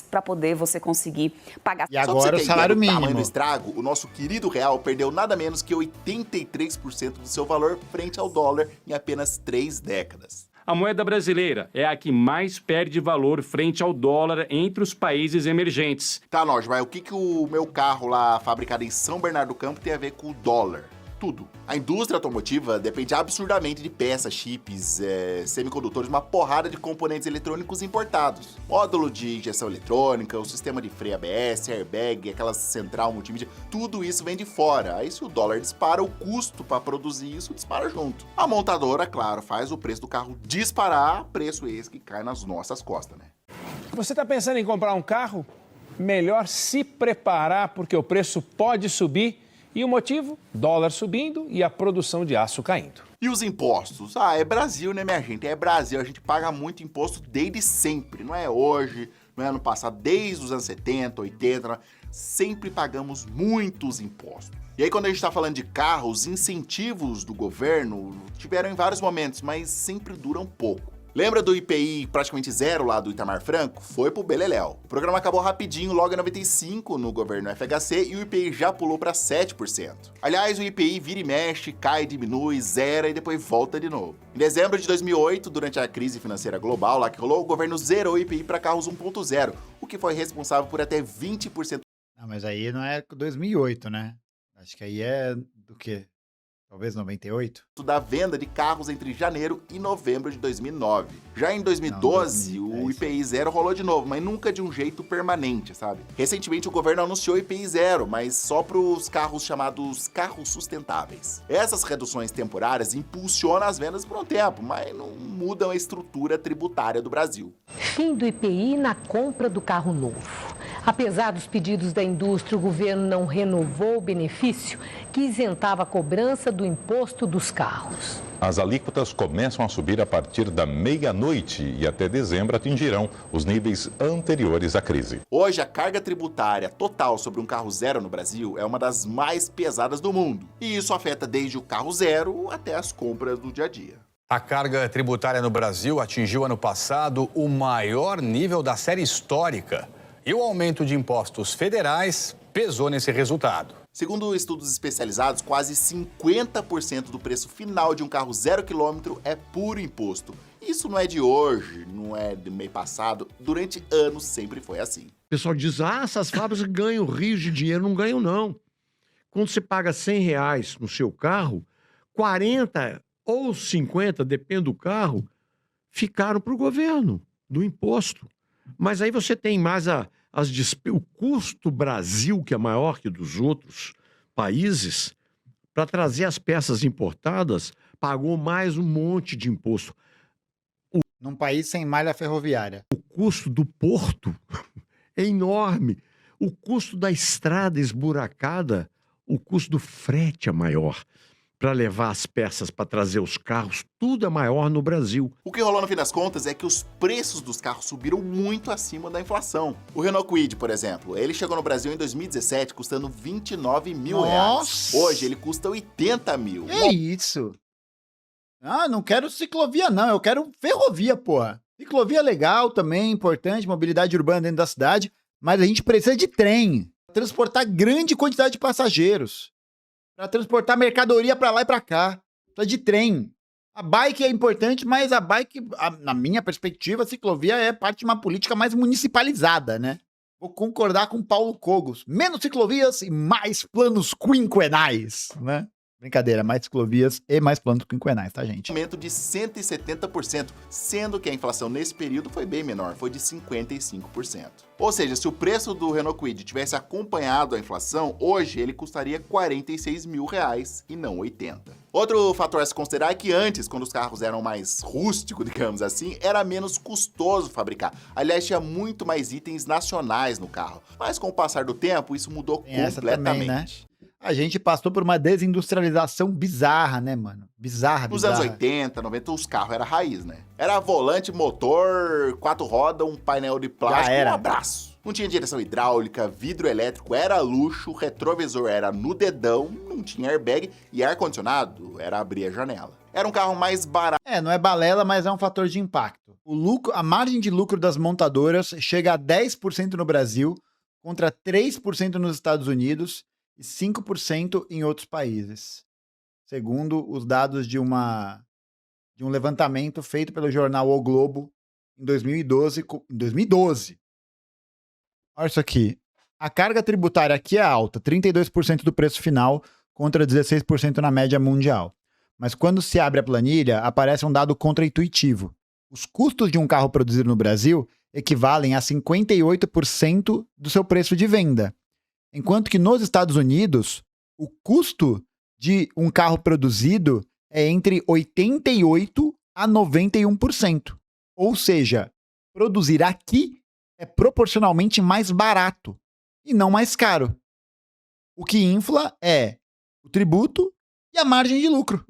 para poder você conseguir pagar. E agora o salário mínimo. O tamanho do estrago, o nosso querido real perdeu nada menos que 83% do seu valor frente ao dólar em apenas 3 décadas. A moeda brasileira é a que mais perde valor frente ao dólar entre os países emergentes. Tá, Norge, mas o que o meu carro lá, fabricado em São Bernardo do Campo, tem a ver com o dólar? Tudo. A indústria automotiva depende absurdamente de peças, chips, semicondutores, uma porrada de componentes eletrônicos importados. Módulo de injeção eletrônica, o sistema de freio ABS, airbag, aquela central multimídia, tudo isso vem de fora. Aí se o dólar dispara, o custo para produzir isso dispara junto. A montadora, claro, faz o preço do carro disparar, preço esse que cai nas nossas costas, né? Você está pensando em comprar um carro? Melhor se preparar porque o preço pode subir. E o motivo? Dólar subindo e a produção de aço caindo. E os impostos? É Brasil, né, minha gente? É Brasil, a gente paga muito imposto desde sempre. Não é hoje, não é ano passado, desde os anos 70, 80, sempre pagamos muitos impostos. E aí, quando a gente tá falando de carro, os incentivos do governo tiveram em vários momentos, mas sempre duram pouco. Lembra do IPI praticamente zero lá do Itamar Franco? Foi pro beleléu. O programa acabou rapidinho, logo em 95, no governo FHC, e o IPI já pulou para 7%. Aliás, o IPI vira e mexe, cai, diminui, zera e depois volta de novo. Em dezembro de 2008, durante a crise financeira global lá que rolou, o governo zerou o IPI para carros 1.0, o que foi responsável por até 20%. Não, mas aí não é 2008, né? Acho que aí é do quê? Talvez 98? Da venda de carros entre janeiro e novembro de 2009. Já em 2012, o IPI zero rolou de novo, mas nunca de um jeito permanente, sabe? Recentemente o governo anunciou IPI zero, mas só para os carros chamados carros sustentáveis. Essas reduções temporárias impulsionam as vendas por um tempo, mas não mudam a estrutura tributária do Brasil. Fim do IPI na compra do carro novo. Apesar dos pedidos da indústria, o governo não renovou o benefício que isentava a cobrança do imposto dos carros. As alíquotas começam a subir a partir da meia-noite e até dezembro atingirão os níveis anteriores à crise. Hoje, a carga tributária total sobre um carro zero no Brasil é uma das mais pesadas do mundo. E isso afeta desde o carro zero até as compras do dia a dia. A carga tributária no Brasil atingiu ano passado o maior nível da série histórica. E o aumento de impostos federais pesou nesse resultado. Segundo estudos especializados, quase 50% do preço final de um carro 0 km é puro imposto. Isso não é de hoje, não é do mês passado, durante anos sempre foi assim. O pessoal diz, essas fábricas ganham rios de dinheiro. Não ganham, não. Quando você paga R$100 no seu carro, 40 ou 50, depende do carro, ficaram para o governo, do imposto. Mas aí você tem mais o custo Brasil, que é maior que dos outros países, para trazer as peças importadas, pagou mais um monte de imposto. Num país sem malha ferroviária. O custo do porto é enorme. O custo da estrada esburacada, o custo do frete é maior. Para levar as peças, para trazer os carros, tudo é maior no Brasil. O que rolou no fim das contas é que os preços dos carros subiram muito acima da inflação. O Renault Kwid, por exemplo, ele chegou no Brasil em 2017 custando R$29 mil. Hoje ele custa 80 mil. Que isso? Não quero ciclovia não, eu quero ferrovia, porra. Ciclovia é legal também, importante, mobilidade urbana dentro da cidade, mas a gente precisa de trem, transportar grande quantidade de passageiros. Para transportar mercadoria para lá e para cá. Precisa de trem. A bike é importante, mas a bike, na minha perspectiva, a ciclovia é parte de uma política mais municipalizada, né? Vou concordar com Paulo Cogos. Menos ciclovias e mais planos quinquenais, né? Brincadeira, mais ciclovias e mais planos quinquenais, tá, gente? Aumento de 170%, sendo que a inflação nesse período foi bem menor, foi de 55%. Ou seja, se o preço do Renault Kwid tivesse acompanhado a inflação, hoje ele custaria R$46 mil e não 80. Outro fator a se considerar é que antes, quando os carros eram mais rústicos, digamos assim, era menos custoso fabricar. Aliás, tinha muito mais itens nacionais no carro. Mas com o passar do tempo, isso mudou completamente. Também, né? A gente passou por uma desindustrialização bizarra, né, mano? Bizarra. Nos anos 80, 90, os carros eram raiz, né? Era volante, motor, 4 rodas, um painel de plástico, um abraço. Não tinha direção hidráulica, vidro elétrico, era luxo, retrovisor era no dedão, não tinha airbag e ar-condicionado era abrir a janela. Era um carro mais barato. Não é balela, mas é um fator de impacto. A margem de lucro das montadoras chega a 10% no Brasil, contra 3% nos Estados Unidos, e 5% em outros países, segundo os dados de uma de um levantamento feito pelo jornal O Globo em 2012. Em 2012. Olha isso aqui. A carga tributária aqui é alta, 32% do preço final contra 16% na média mundial. Mas quando se abre a planilha, aparece um dado contraintuitivo. Os custos de um carro produzido no Brasil equivalem a 58% do seu preço de venda. Enquanto que nos Estados Unidos, o custo de um carro produzido é entre 88% a 91%. Ou seja, produzir aqui é proporcionalmente mais barato e não mais caro. O que infla é o tributo e a margem de lucro.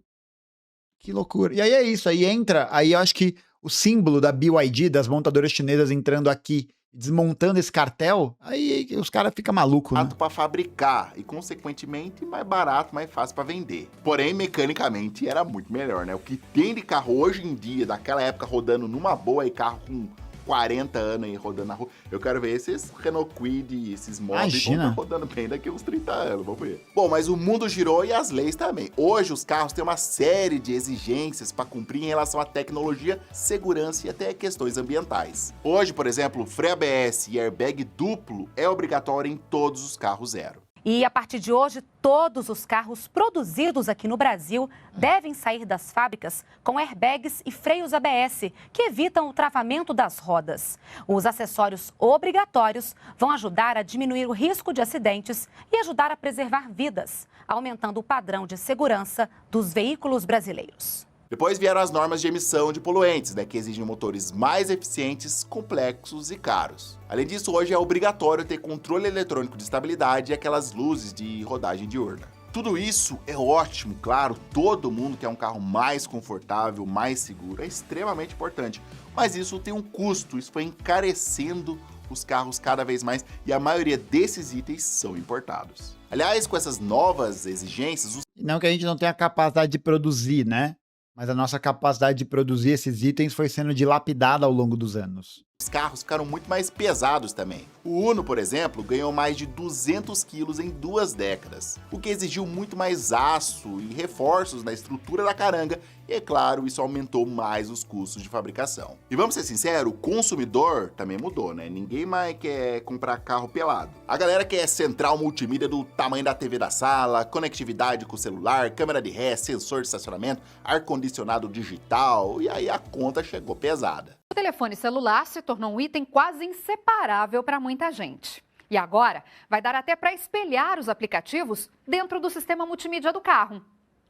Que loucura. E aí é isso, aí eu acho que o símbolo da BYD, das montadoras chinesas entrando aqui, desmontando esse cartel, aí os caras ficam malucos, né? Barato para fabricar e, consequentemente, mais barato, mais fácil para vender. Porém, mecanicamente, era muito melhor, né? O que tem de carro hoje em dia, daquela época, rodando numa boa, e carro com 40 anos aí rodando na rua. Eu quero ver esses Renault Kwid, esses Mobi rodando bem daqui uns 30 anos, vamos ver. Bom, mas o mundo girou e as leis também. Hoje os carros têm uma série de exigências para cumprir em relação à tecnologia, segurança e até questões ambientais. Hoje, por exemplo, freio ABS e airbag duplo é obrigatório em todos os carros zero. E a partir de hoje, todos os carros produzidos aqui no Brasil devem sair das fábricas com airbags e freios ABS, que evitam o travamento das rodas. Os acessórios obrigatórios vão ajudar a diminuir o risco de acidentes e ajudar a preservar vidas, aumentando o padrão de segurança dos veículos brasileiros. Depois vieram as normas de emissão de poluentes, né, que exigem motores mais eficientes, complexos e caros. Além disso, hoje é obrigatório ter controle eletrônico de estabilidade e aquelas luzes de rodagem diurna. Tudo isso é ótimo, claro, todo mundo quer um carro mais confortável, mais seguro, é extremamente importante. Mas isso tem um custo, isso foi encarecendo os carros cada vez mais e a maioria desses itens são importados. Aliás, com essas novas exigências... Não que a gente não tenha capacidade de produzir, né? Mas a nossa capacidade de produzir esses itens foi sendo dilapidada ao longo dos anos. Os carros ficaram muito mais pesados também. O Uno, por exemplo, ganhou mais de 200 quilos em 2 décadas, o que exigiu muito mais aço e reforços na estrutura da caranga, e é claro, isso aumentou mais os custos de fabricação. E vamos ser sinceros, o consumidor também mudou, né? Ninguém mais quer comprar carro pelado. A galera quer central multimídia do tamanho da TV da sala, conectividade com o celular, câmera de ré, sensor de estacionamento, ar-condicionado digital, e aí a conta chegou pesada. O telefone celular se tornou um item quase inseparável para muita gente. E agora vai dar até para espelhar os aplicativos dentro do sistema multimídia do carro.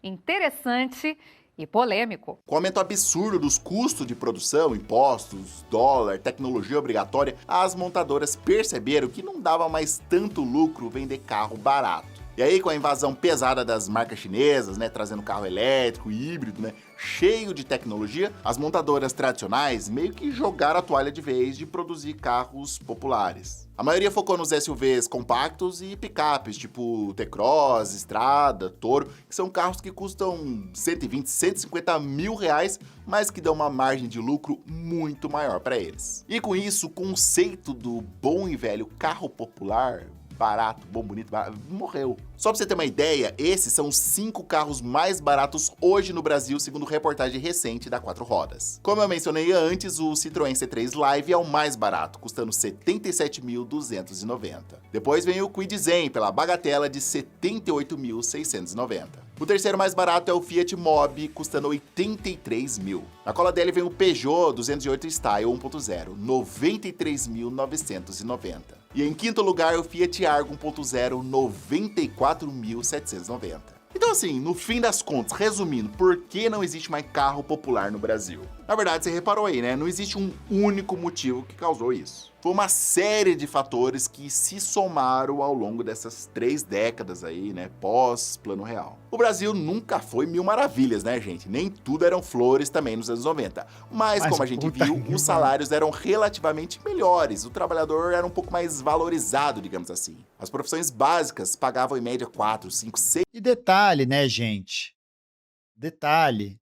Interessante e polêmico. Com o aumento absurdo dos custos de produção, impostos, dólar, tecnologia obrigatória, as montadoras perceberam que não dava mais tanto lucro vender carro barato. E aí, com a invasão pesada das marcas chinesas, né, trazendo carro elétrico, híbrido, né, cheio de tecnologia, as montadoras tradicionais meio que jogaram a toalha de vez de produzir carros populares. A maioria focou nos SUVs compactos e picapes, tipo T-Cross, Strada, Toro, que são carros que custam 120, 150 mil reais, mas que dão uma margem de lucro muito maior para eles. E com isso, o conceito do bom e velho carro popular, barato, bom, bonito, barato, morreu. Só pra você ter uma ideia, esses são os 5 carros mais baratos hoje no Brasil, segundo reportagem recente da 4 Rodas. Como eu mencionei antes, o Citroën C3 Live é o mais barato, custando R$ 77.290. Depois vem o Kwid Zen, pela bagatela de R$ 78.690. O terceiro mais barato é o Fiat Mobi, custando 83 mil. Na cola dele vem o Peugeot 208 Style 1.0, 93.990. E em quinto lugar, o Fiat Argo 1.0, 94.790. Então assim, no fim das contas, resumindo, por que não existe mais carro popular no Brasil? Na verdade, você reparou aí, né? Não existe um único motivo que causou isso. Foi uma série de fatores que se somaram ao longo dessas 3 décadas aí, né, pós-Plano Real. O Brasil nunca foi mil maravilhas, né, gente? Nem tudo eram flores também nos anos 90. Mas como a gente viu, os salários eram relativamente melhores, o trabalhador era um pouco mais valorizado, digamos assim. As profissões básicas pagavam em média 4, 5, 6... E detalhe, né, gente? Detalhe,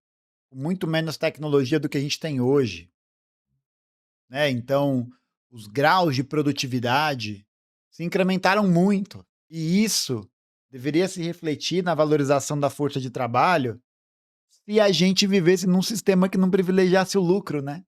muito menos tecnologia do que a gente tem hoje, né? Então, os graus de produtividade se incrementaram muito. E isso deveria se refletir na valorização da força de trabalho se a gente vivesse num sistema que não privilegiasse o lucro, né?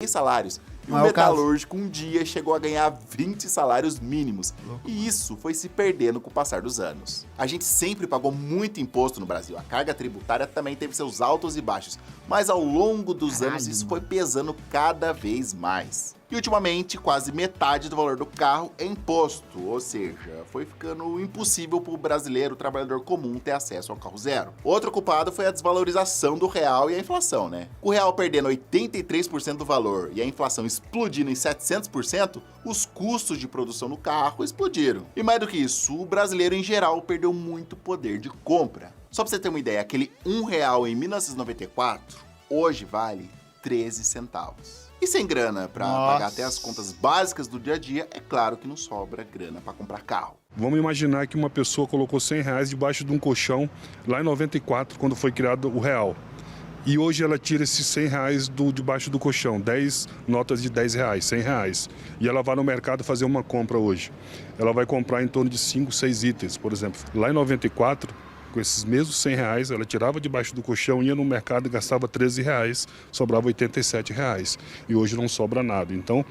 Salários. E Não o é o caso. metalúrgico um dia chegou a ganhar 20 salários mínimos. E isso foi se perdendo com o passar dos anos. A gente sempre pagou muito imposto no Brasil. A carga tributária também teve seus altos e baixos. Mas ao longo dos anos isso foi pesando cada vez mais. E ultimamente, quase metade do valor do carro é imposto, ou seja, foi ficando impossível para o brasileiro, o trabalhador comum, ter acesso ao carro zero. Outro culpado foi a desvalorização do real e a inflação, né? Com o real perdendo 83% do valor e a inflação explodindo em 700%, os custos de produção do carro explodiram. E mais do que isso, o brasileiro em geral perdeu muito poder de compra. Só para você ter uma ideia, aquele R$1 em 1994, hoje vale 13 centavos. E sem grana para pagar até as contas básicas do dia a dia, é claro que não sobra grana para comprar carro. Vamos imaginar que uma pessoa colocou R$100 debaixo de um colchão lá em 94, quando foi criado o real. E hoje ela tira esses R$100 debaixo do colchão, 10 notas de R$10, R$100. E ela vai no mercado fazer uma compra hoje. Ela vai comprar em torno de 5, 6 itens, por exemplo. Lá em 94, com esses mesmos R$100, ela tirava debaixo do colchão, ia no mercado e gastava R$13, sobrava R$87. E hoje não sobra nada. Então,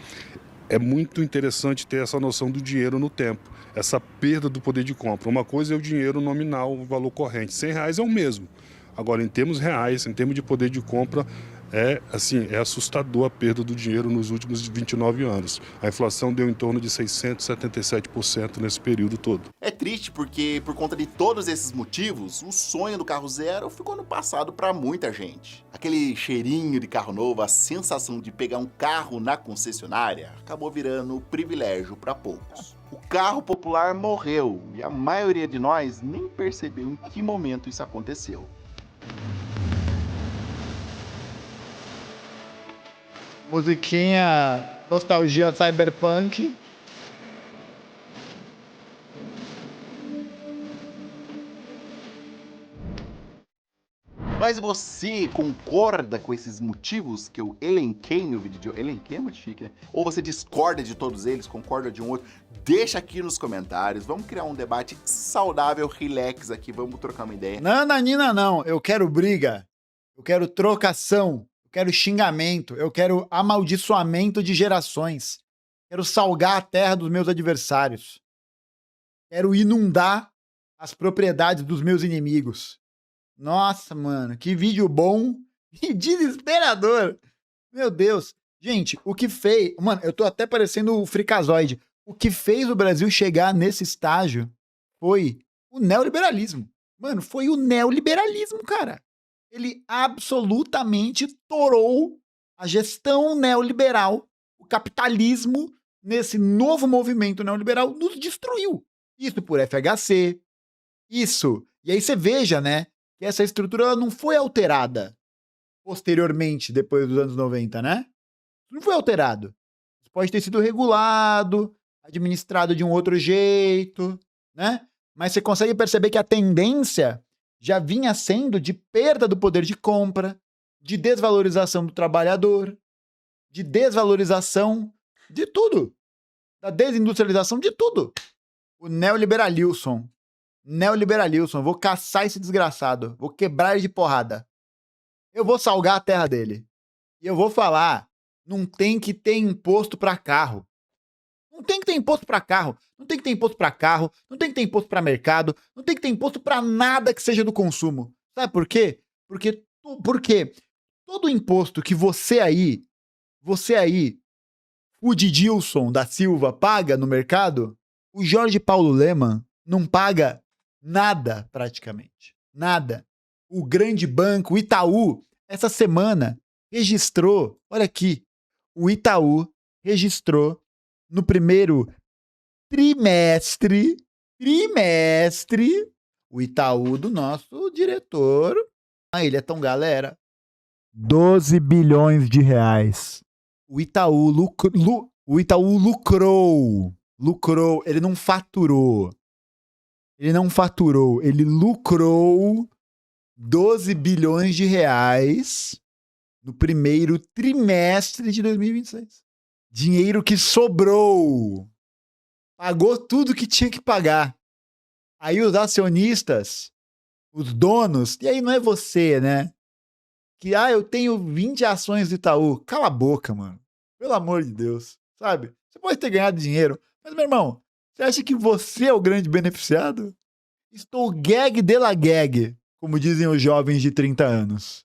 é muito interessante ter essa noção do dinheiro no tempo, essa perda do poder de compra. Uma coisa é o dinheiro nominal, o valor corrente. R$100 é o mesmo. Agora, em termos reais, em termos de poder de compra, é assustador a perda do dinheiro nos últimos 29 anos. A inflação deu em torno de 677% nesse período todo. É triste porque, por conta de todos esses motivos, o sonho do carro zero ficou no passado para muita gente. Aquele cheirinho de carro novo, a sensação de pegar um carro na concessionária, acabou virando privilégio para poucos. O carro popular morreu e a maioria de nós nem percebeu em que momento isso aconteceu. Musiquinha, nostalgia cyberpunk. Mas você concorda com esses motivos que eu elenquei no vídeo de hoje? Elenquei é muito chique, né? Ou você discorda de todos eles, concorda de um outro? Deixa aqui nos comentários, vamos criar um debate saudável, relax aqui, vamos trocar uma ideia. Nananina não, eu quero briga, eu quero trocação, eu quero xingamento, eu quero amaldiçoamento de gerações, quero salgar a terra dos meus adversários, quero inundar as propriedades dos meus inimigos. Nossa, mano, que vídeo bom e desesperador. Meu Deus. Gente, o que fez... Mano, eu tô até parecendo o Fricazoide. O que fez o Brasil chegar nesse estágio foi o neoliberalismo. Mano, foi o neoliberalismo, cara. Ele absolutamente torou a gestão neoliberal. O capitalismo, nesse novo movimento neoliberal, nos destruiu. Isso por FHC. Isso. E aí você veja, né? Que essa estrutura ela não foi alterada posteriormente, depois dos anos 90, né? Não foi alterado. Pode ter sido regulado, administrado de um outro jeito, né? Mas você consegue perceber que a tendência já vinha sendo de perda do poder de compra, de desvalorização do trabalhador, de desvalorização de tudo, da desindustrialização de tudo. O neoliberalismo. Neoliberalismo, vou caçar esse desgraçado, vou quebrar ele de porrada. Eu vou salgar a terra dele. E eu vou falar, não tem que ter imposto para carro. Não tem que ter imposto para carro, não tem que ter imposto para carro, não tem que ter imposto para mercado, não tem que ter imposto para nada que seja do consumo. Sabe por quê? Porque todo imposto que você aí, o Didilson da Silva paga no mercado, o Jorge Paulo Lemann não paga nada, praticamente. Nada. O grande banco, o Itaú, essa semana registrou, olha aqui, o Itaú registrou no primeiro trimestre, o Itaú do nosso diretor, ele é tão galera, 12 bilhões de reais. O Itaú lucrou, ele não faturou. Ele lucrou 12 bilhões de reais no primeiro trimestre de 2026. Dinheiro que sobrou. Pagou tudo que tinha que pagar. Aí os acionistas, os donos, e aí não é você, né? que, eu tenho 20 ações do Itaú. Cala a boca, mano. Pelo amor de Deus, sabe? Você pode ter ganhado dinheiro, mas, meu irmão, você acha que você é o grande beneficiado? Estou gag de la gag, como dizem os jovens de 30 anos.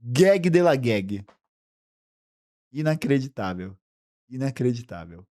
Gag de la gag. Inacreditável. Inacreditável.